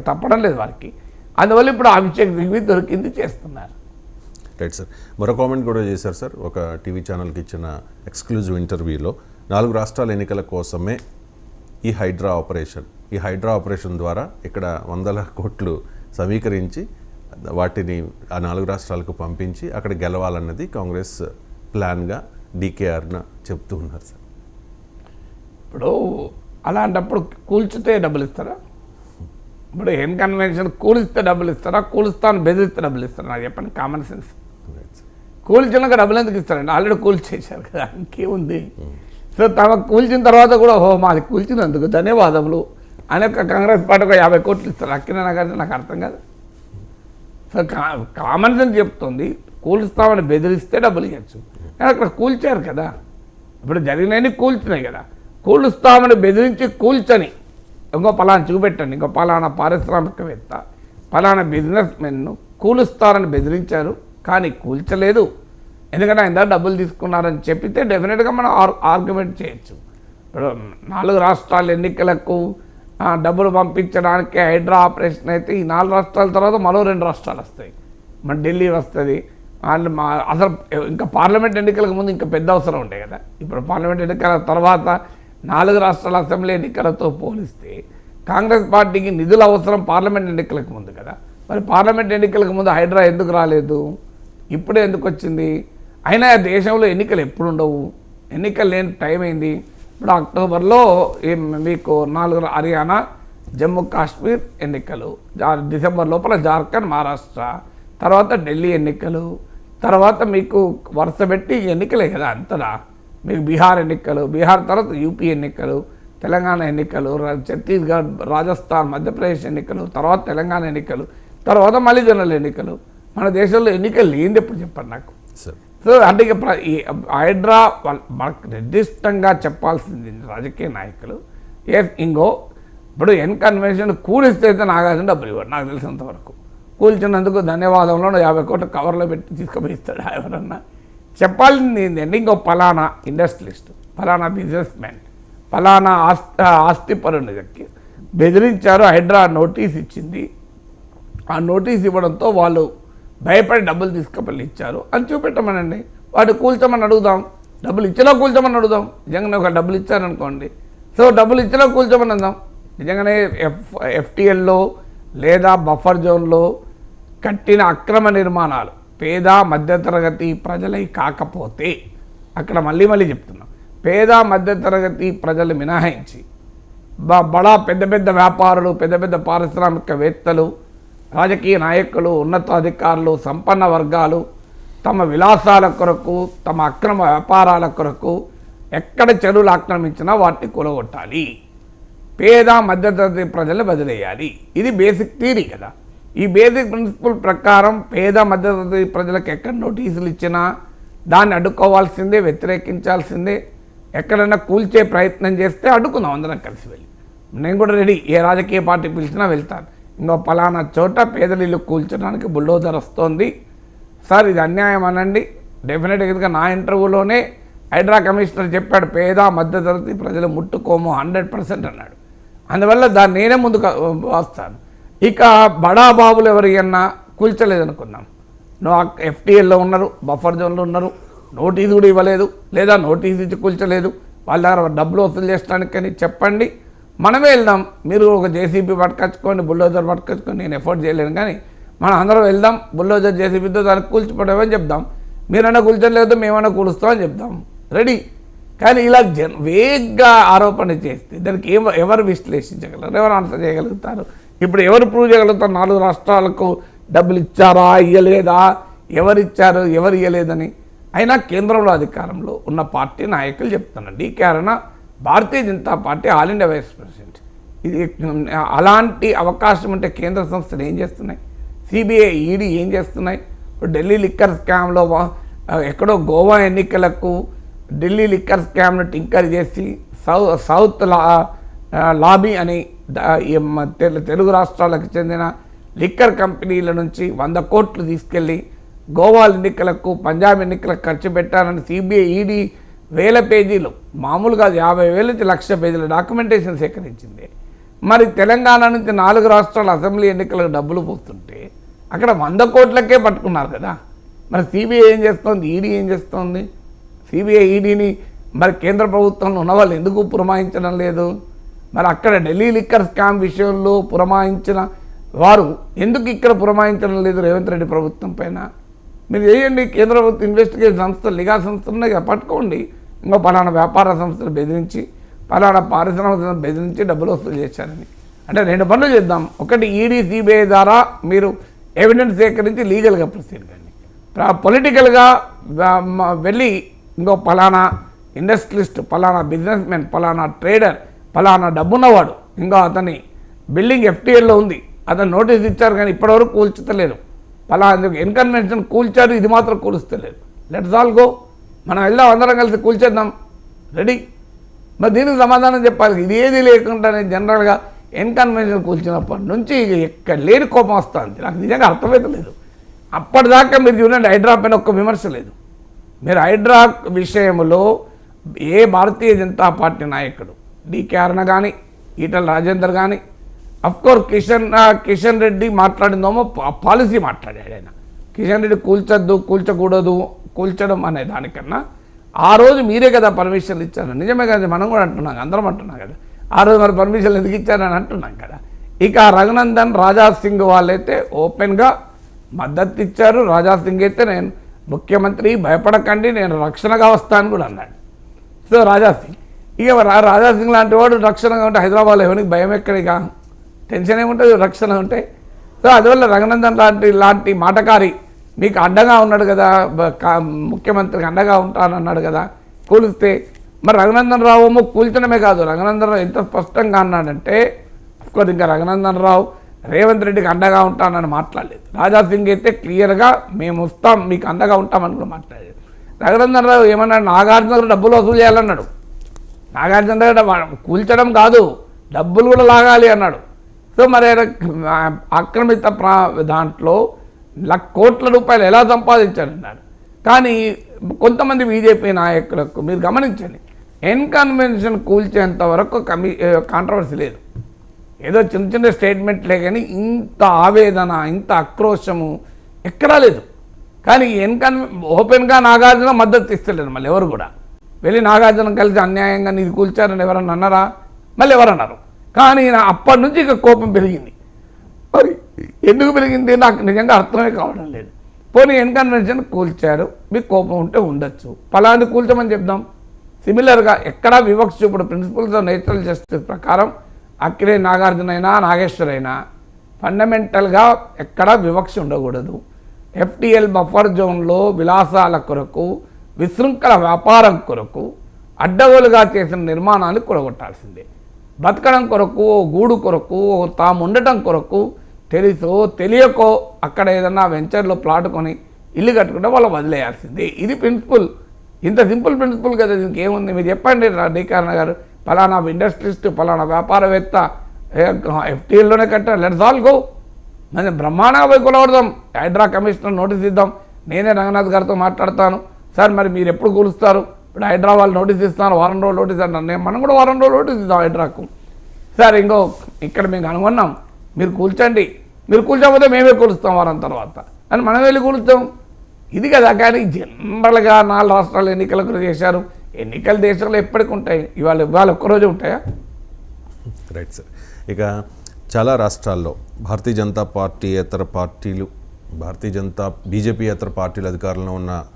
తప్పడం లేదు వారికి. అందువల్ల ఇప్పుడు అభిషేక్ సిగ్వి దొరికింది చేస్తున్నారు. Right sir. మరో కామెంట్ కూడా చేశారు సార్, ఒక టీవీ ఛానల్కి ఇచ్చిన ఎక్స్క్లూజివ్ ఇంటర్వ్యూలో 4 రాష్ట్రాల ఎన్నికల కోసమే ఈ హైడ్రా ఆపరేషన్ ద్వారా ఇక్కడ 100 కోట్లు సమీకరించి వాటిని ఆ 4 రాష్ట్రాలకు పంపించి అక్కడ గెలవాలన్నది కాంగ్రెస్ ప్లాన్గా డీకేఆర్ను చెప్తూ ఉన్నారు సార్. ఇప్పుడు అలాంటప్పుడు కూల్చితే డబ్బులు ఇస్తారా? ఇప్పుడు ఎన్ కన్వెన్షన్ కూలిస్తే డబ్బులు ఇస్తారా, కూలుస్తాను బెదిరిస్తే డబ్బులు ఇస్తారా? నాకు చెప్పండి, కామన్ సెన్స్. కూల్చినాక డబ్బులు ఎందుకు ఇస్తారండి? ఆల్రెడీ కూల్చేశారు కదా, ఇంకేముంది. సో తమకు కూల్చిన తర్వాత కూడా మాది కూల్చినందుకు ధన్యవాదములు అని కాంగ్రెస్ పార్టీ ఒక 50 కోట్లు ఇస్తారు. అక్కిన నాకు అర్థం కాదు. సో కామన్ సెన్స్ చెప్తుంది, కూలుస్తామని బెదిరిస్తే డబ్బులు ఇవ్వచ్చు. కానీ అక్కడ కూల్చారు కదా, ఇప్పుడు జరిగినవి కూల్చినాయి కదా. కూలుస్తామని బెదిరించి కూల్చని ఇంకో పలానా చూపెట్టండి, ఇంకో పలానా పారిశ్రామికవేత్త పలానా బిజినెస్ మెన్ను కూలుస్తారని బెదిరించారు కానీ కూల్చలేదు, ఎందుకంటే ఆయన డబ్బులు తీసుకున్నారని చెప్పితే డెఫినెట్గా మనం ఆర్గ్యుమెంట్ చేయొచ్చు. ఇప్పుడు 4 రాష్ట్రాల ఎన్నికలకు డబ్బులు పంపించడానికి హైడ్రా ఆపరేషన్ అయితే ఈ 4 రాష్ట్రాల తర్వాత మరో 2 రాష్ట్రాలు వస్తాయి, మన ఢిల్లీ వస్తుంది. అసలు ఇంకా పార్లమెంట్ ఎన్నికలకు ముందు ఇంకా పెద్ద అవసరం ఉంటాయి కదా. ఇప్పుడు పార్లమెంట్ ఎన్నికల తర్వాత 4 రాష్ట్రాల అసెంబ్లీ ఎన్నికలతో పోలిస్తే కాంగ్రెస్ పార్టీకి నిధుల అవసరం పార్లమెంట్ ఎన్నికలకు ముందు కదా. మరి పార్లమెంట్ ఎన్నికలకు ముందు హైడ్రా ఎందుకు రాలేదు, ఇప్పుడే ఎందుకు వచ్చింది? అయినా దేశంలో ఎన్నికలు ఎప్పుడు ఉండవు, ఎన్నికలు లేని టైం అయింది. ఇప్పుడు అక్టోబర్లో మీకు 4 హర్యానా జమ్మూ కాశ్మీర్ ఎన్నికలు, డిసెంబర్ లోపల జార్ఖండ్ మహారాష్ట్ర, తర్వాత ఢిల్లీ ఎన్నికలు, తర్వాత మీకు వరుస పెట్టి ఎన్నికలే కదా అంతటా. మీకు బీహార్ ఎన్నికలు, బీహార్ తర్వాత యూపీ ఎన్నికలు, తెలంగాణ ఎన్నికలు, ఛత్తీస్గఢ్, రాజస్థాన్, మధ్యప్రదేశ్ ఎన్నికలు, తర్వాత తెలంగాణ ఎన్నికలు, తర్వాత మళ్ళీ జనరల్ ఎన్నికలు. మన దేశంలో ఎన్నికలు లేనిది ఎప్పుడు చెప్పండి నాకు. సో అంటే హైడ్రా మనకు నిర్దిష్టంగా చెప్పాల్సింది రాజకీయ నాయకులు. ఇప్పుడు ఎన్ కన్వెన్షన్ కూలిస్తే అయితే నాగార్జున డబ్బులు ఇవ్వడు నాకు తెలిసినంతవరకు. కూల్చినందుకు ధన్యవాదంలో 50 కోట్ల కవర్లో పెట్టి తీసుకుపోయిస్తాడు ఎవరన్నా. చెప్పాల్సింది ఏంటంటే ఇంకో పలానా ఇండస్ట్రియలిస్ట్, పలానా బిజినెస్ మ్యాన్, పలానా ఆస్తిపరుని దగ్గర బెదిరించారు, హైడ్రా నోటీస్ ఇచ్చింది, ఆ నోటీస్ ఇవ్వడంతో వాళ్ళు భయపడి డబ్బులు తీసుకుపోయి ఇచ్చారు అని చూపెట్టమనండి. వాడు కూల్చమని అడుగుదాం, డబ్బులు ఇచ్చినా కూల్చమని అడుగుదాం. నిజంగానే ఒక డబ్బులు ఇచ్చారనుకోండి, సో డబ్బులు ఇచ్చినా కూల్చమని అందాం. నిజంగానే ఎఫ్టీఎల్లో లేదా బఫర్ జోన్లో కట్టిన అక్రమ నిర్మాణాలు పేద మధ్యతరగతి ప్రజలై కాకపోతే, అక్కడ మళ్ళీ చెప్తున్నాం, పేద మధ్యతరగతి ప్రజలు మినహాయించి బడా పెద్ద పెద్ద వ్యాపారులు, పెద్ద పెద్ద పారిశ్రామికవేత్తలు, రాజకీయ నాయకులు, ఉన్నతాధికారులు, సంపన్న వర్గాలు తమ విలాసాల కొరకు, తమ అక్రమ వ్యాపారాల కొరకు ఎక్కడ చెరువులు ఆక్రమించినా వాటిని కూలగొట్టాలి, పేద మధ్యతరగతి ప్రజలు బదిలేయాలి. ఇది బేసిక్ థియరీ కదా. ఈ బేసిక్ ప్రిన్సిపల్ ప్రకారం పేద మధ్యతరగతి ప్రజలకు ఎక్కడ నోటీసులు ఇచ్చినా దాన్ని అడ్డుకోవాల్సిందే, వ్యతిరేకించాల్సిందే. ఎక్కడైనా కూల్చే ప్రయత్నం చేస్తే అడ్డుకుందాం అందరం కలిసి వెళ్ళి. నేను కూడా రెడీ, ఏ రాజకీయ పార్టీ పిలిచినా వెళ్తాను. ఇంకో పలానా చోట పేదల ఇల్లు కూల్చడానికి బుల్డోజర్ వస్తోంది సార్, ఇది అన్యాయం అనండి. డెఫినెట్గా నా ఇంటర్వ్యూలోనే హైడ్రా కమిషనర్ చెప్పాడు, పేద మధ్యతరగతి ప్రజలు ముట్టుకోము 100% అన్నాడు. అందువల్ల దాన్ని నేనే ముందుకు వస్తాను. ఇక బడా బాబులు ఎవరికన్నా కూల్చలేదనుకుందాం, ఎఫ్టీఎల్లో ఉన్నారు, బఫర్ జోన్లో ఉన్నారు, నోటీసు కూడా ఇవ్వలేదు, లేదా నోటీసు ఇచ్చి కూల్చలేదు, వాళ్ళ దగ్గర డబ్బులు వసూలు చేసడానికని చెప్పండి, మనమే వెళ్దాం. మీరు ఒక జేసీబీ పట్టుకొచ్చుకోండి, బుల్డోజర్ పట్టుకొచ్చుకొని, నేను ఎఫోర్డ్ చేయలేను, కానీ మనం అందరం వెళ్దాం, బుల్డోజర్ జేసీబీతో దానికి కూల్చిపోవడమని చెప్దాం. మీరన్నా కూల్చలేదు, మేమన్నా కూలుస్తామని చెప్దాం, రెడీ. కానీ ఇలా వేగ్గా ఆరోపణ చేస్తే దానికి ఎవరు విశ్లేషించగలరు, ఎవరు ఆన్సర్ చేయగలుగుతారు? ఇప్పుడు ఎవరు ప్రూవ్ చేయగలుగుతారు 4 రాష్ట్రాలకు డబ్బులు ఇచ్చారా, ఇవ్వలేదా, ఎవరు ఇచ్చారు, ఎవరు ఇవ్వలేదని? అయినా కేంద్రంలో అధికారంలో ఉన్న పార్టీ నాయకులు చెప్తున్నాండి. ఈ కారణ Bharatiya Janata party all India vice president, ఇది అలాంటి అవకాశం ఉంటే కేంద్ర సంస్థలు ఏం చేస్తున్నాయి, సిబిఐ ఈడీ ఏం చేస్తున్నాయి? ఇప్పుడు ఢిల్లీ లిక్కర్ స్కామ్లో ఎక్కడో గోవా ఎన్నికలకు ఢిల్లీ లిక్కర్ స్కామ్ను టింకర్ చేసి సౌత్ లాబీ అని తెలుగు రాష్ట్రాలకు చెందిన లిక్కర్ కంపెనీల నుంచి 100 కోట్లు తీసుకెళ్ళి గోవా ఎన్నికలకు, పంజాబ్ ఎన్నికలకు ఖర్చు పెట్టారని సిబిఐ ఈడీ 1000 పేజీలు, మామూలుగా 50,000 నుంచి 1,00,000 పేజీల డాక్యుమెంటేషన్ సేకరించింది. మరి తెలంగాణ నుంచి 4 రాష్ట్రాల అసెంబ్లీ ఎన్నికలకు డబ్బులు పోతుంటే అక్కడ 100 కోట్లకే పట్టుకున్నారు కదా. మరి సిబిఐ ఏం చేస్తోంది, ఈడీ ఏం చేస్తోంది? సిబిఐ ఈడీని మరి కేంద్ర ప్రభుత్వంలో ఉన్న వాళ్ళు ఎందుకు పురమాయించడం లేదు? మరి అక్కడ ఢిల్లీ లిక్కర్ స్కామ్ విషయంలో పురమాయించిన వారు ఎందుకు ఇక్కడ పురమాయించడం లేదు రేవంత్ రెడ్డి ప్రభుత్వం పైన? మీరు చేయండి, కేంద్ర ప్రభుత్వ ఇన్వెస్టిగేషన్ సంస్థలు, నిఘా సంస్థలు ఉన్నాయి కదా, పట్టుకోండి. ఇంకో పలానా వ్యాపార సంస్థలు బెదిరించి, పలానా పారిశ్రామిక బెదిరించి డబ్బులు వసూలు చేశారని. అంటే 2 పనులు చేద్దాం. ఒకటి, ఈడీ సిబిఐ ద్వారా మీరు ఎవిడెన్స్ సేకరించి లీగల్గా ప్రొసీడ్ కండి. పొలిటికల్గా వెళ్ళి ఇంకో పలానా ఇండస్ట్రియలిస్ట్, పలానా బిజినెస్ మ్యాన్, పలానా ట్రేడర్, పలానా డబ్బున్నవాడు, ఇంకా అతని బిల్డింగ్ ఎఫ్టీఎల్లో ఉంది, అతను నోటీస్ ఇచ్చారు కానీ ఇప్పటివరకు కూల్చుతలేరు, పలానా ఇన్కన్వెన్షన్ కూల్చారు, ఇది మాత్రం కూలుస్తలేరు. లెట్స్ ఆల్ గో, మనం వెళ్దాం, అందరం కలిసి కూల్చేద్దాం, రెడీ. మరి దీనికి సమాధానం చెప్పాలి. ఇది ఏది లేకుండానే జనరల్గా ఇన్కన్వెన్షన్ కూల్చినప్పటి నుంచి ఎక్కడ లేని కోపం వస్తుంది. నాకు నిజంగా అర్థమవుతలేదు. అప్పటిదాకా మీరు చూడండి, హైడ్రా పైన ఒక్క విమర్శ లేదు. మీరు హైడ్రా విషయంలో ఏ భారతీయ జనతా పార్టీ నాయకుడు, డికే అరుణ కానీ, ఈటల రాజేందర్ కానీ, అఫ్కోర్స్ కిషన్ రెడ్డి మాట్లాడిందేమో పాలసీ మాట్లాడాడు ఆయన. కిషన్ రెడ్డి కూల్చొద్దు, కూల్చకూడదు, కూల్చడం అనే దానికన్నా ఆ రోజు మీరే కదా పర్మిషన్లు ఇచ్చారు. నిజమే కదా, మనం కూడా అంటున్నాం, అందరం అంటున్నాం కదా, ఆ రోజు మరి పర్మిషన్లు ఎందుకు ఇచ్చారని అంటున్నాం కదా. ఇక రఘునందన్, రాజా సింగ్ వాళ్ళైతే ఓపెన్గా మద్దతు ఇచ్చారు. రాజా సింగ్ అయితే నేను ముఖ్యమంత్రి, భయపడకండి, నేను రక్షణగా వస్తాను కూడా అన్నాడు. సో రాజా సింగ్, ఇక రాజా సింగ్ లాంటి వాడు రక్షణగా ఉంటే హైదరాబాద్లో ఎవరికి భయం ఎక్కడిగా, టెన్షన్ ఏముంటుంది రక్షణ ఉంటే. సో అందువల్ల రఘునందన్ లాంటి మాటకారి మీకు అండగా ఉన్నాడు కదా, ముఖ్యమంత్రికి అండగా ఉంటానన్నాడు కదా కూలిస్తే. మరి రఘునందన్ రావు ఏమో కూల్చడమే కాదు, రఘునందన్ రావు ఎంత స్పష్టంగా అన్నాడంటే, అఫ్కోర్స్ ఇంకా రఘునందన్ రావు రేవంత్ రెడ్డికి అండగా ఉంటానని మాట్లాడలేదు. రాజా సింగ్ అయితే క్లియర్గా మేము వస్తాం, మీకు అండగా ఉంటామని కూడా మాట్లాడాడు. రఘునందన్ రావు ఏమన్నాడు, నాగార్జున డబ్బులు వసూలు చేయాలన్నాడు. నాగార్జున కూల్చడం కాదు, డబ్బులు కూడా లాగాలి అన్నాడు. సో మరి ఆక్రమిత దాంట్లో కోట్ల రూపాయలు ఎలా సంపాదించారన్నారు. కానీ కొంతమంది బీజేపీ నాయకులకు మీరు గమనించండి, ఎన్కన్వెన్షన్ కూల్చేంత వరకు కాంట్రవర్సీ లేదు. ఏదో చిన్న చిన్న స్టేట్మెంట్లే కానీ ఇంత ఆవేదన, ఇంత ఆక్రోశము ఎక్కడా లేదు. కానీ ఓపెన్గా నాగార్జున మద్దతు ఇస్తలేరు. మళ్ళీ ఎవరు కూడా వెళ్ళి నాగార్జున కలిసి అన్యాయంగా నీది కూల్చారని ఎవరన్నా అన్నారా? మళ్ళీ ఎవరన్నారు? కానీ అప్పటి నుంచి ఇక కోపం పెరిగింది. మరి ఎందుకు పెరిగింది నాకు నిజంగా అర్థమే కావడం లేదు. పోనీ ఇన్కన్వెన్షన్ కూల్చారు, మీకు కోపం ఉంటే ఉండొచ్చు, ఫలాన్ని కూల్చమని చెప్దాం. సిమిలర్గా ఎక్కడా వివక్ష ఇప్పుడు ప్రిన్సిపల్స్ ఆఫ్ నేచురల్ జస్టిస్ ప్రకారం అక్కినే నాగార్జున అయినా నాగేశ్వర్ అయినా ఫండమెంటల్గా ఎక్కడా వివక్ష ఉండకూడదు. ఎఫ్టీఎల్ బఫర్ జోన్లో విలాసాల కొరకు, విశృంఖల వ్యాపారం కొరకు అడ్డగోలుగా చేసిన నిర్మాణాన్ని కూడగొట్టాల్సిందే. బతకడం కొరకు, గూడు కొరకు, తాము ఉండటం కొరకు తెలుసో తెలియకో అక్కడ ఏదన్నా వెంచర్లో ప్లాట్ కొని ఇల్లు కట్టుకుంటే వాళ్ళు వదిలేయాల్సిందే. ఇది ప్రిన్సిపల్. ఇంత సింపుల్ ప్రిన్సిపల్ కదా, దీనికి ఏముంది? మీరు చెప్పండి డికే అరుణ గారు, ఫలానా ఇండస్ట్రియలిస్ట్, ఫలానా వ్యాపారవేత్త ఎఫ్టీఎల్లోనే కట్టారు, లెట్స్ ఆల్ గో. మనం బ్రహ్మాండంగా పోయి కొలవడదాం, హైడ్రా కమిషనర్ నోటీస్ ఇద్దాం. నేనే రంగనాథ్ గారితో మాట్లాడతాను, సార్ మరి మీరు ఎప్పుడు కూలుస్తారు? ఇప్పుడు హైడ్రా వాళ్ళు నోటీస్ ఇస్తాను, వారం రోజులు నోటీస్ అంటారు, మనం కూడా వారం రోజులు నోటీస్ ఇద్దాం హైడ్రాకు. సార్ ఇంకో ఇక్కడ మేము కనుగొన్నాం, మీరు కూల్చండి, మీరు కూల్చకపోతే మేమే కూలుస్తాం వారం తర్వాత అని మనం వెళ్ళి కూలుస్తాం. ఇది కదా. కానీ జనరల్గా 4 రాష్ట్రాలు ఎన్నికలకు చేశారు. ఎన్నికలు దేశంలో ఎప్పటికి ఉంటాయి, ఇవాళ ఒక్కరోజు ఉంటాయా? Right sir. ఇక చాలా రాష్ట్రాల్లో భారతీయ జనతా పార్టీ బీజేపీ ఇతర పార్టీలు అధికారంలో ఉన్న